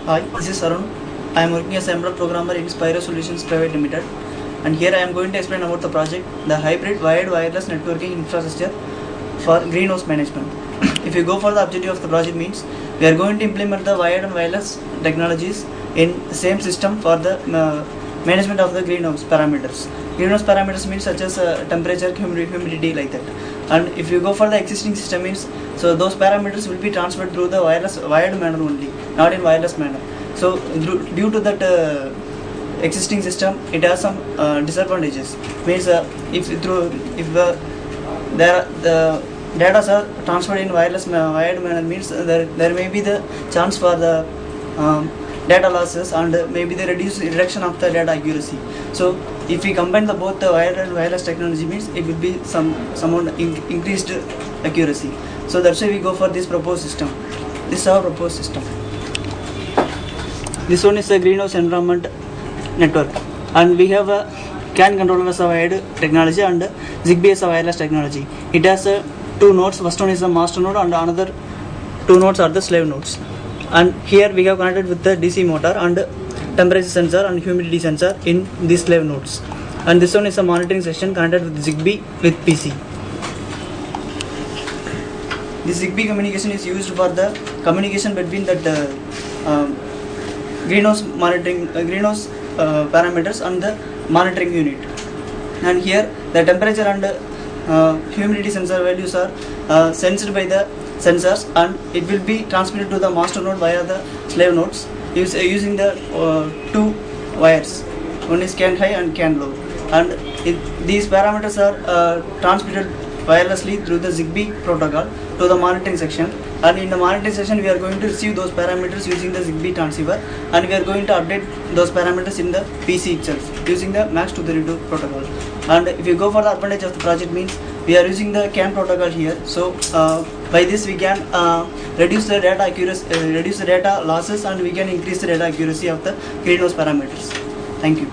Hi, this is Arun. I am working as a Emerald programmer in Spiro Solutions Private Limited, and here I am going to explain about the project, the hybrid wired wireless networking infrastructure for greenhouse management. If you go for the objective of the project means, we are going to implement the wired and wireless technologies in the same system for the management of the greenhouse parameters. Greenhouse parameters means such as temperature, humidity, like that. And if you go for the existing system means, so those parameters will be transferred through the wired manner only, not in wireless manner. So due to that existing system, it has some disadvantages. Means if the data are transferred in wired manner means there may be the chance for the data losses and maybe the reduction of the data accuracy. So if we combine both the wired and wireless technology means it will be somewhat increased accuracy. So that's why we go for this proposed system. This is our proposed system. This one is a greenhouse environment network, and we have a CAN controller as a wired technology and ZigBee as a wireless technology. It has two nodes. First one is the master node and another two nodes are the slave nodes. And here we have connected with the DC motor and temperature sensor and humidity sensor in these slave nodes. And this one is a monitoring section connected with ZigBee with PC. This ZigBee communication is used for the communication between that greenhouse parameters and the monitoring unit. And here the temperature and humidity sensor values are sensed by the sensors, and it will be transmitted to the master node via the slave nodes using the two wires. One is CAN high and CAN low, and these parameters are transmitted wirelessly through the ZigBee protocol to the monitoring section. And in the monitoring section, we are going to receive those parameters using the ZigBee transceiver, and we are going to update those parameters in the PC itself using the MAX232 protocol. And if you go for the advantage of the project means, we are using the CAN protocol here. So by this we can reduce the data accuracy, reduce the data losses, and we can increase the data accuracy of the greenhouse parameters. Thank you.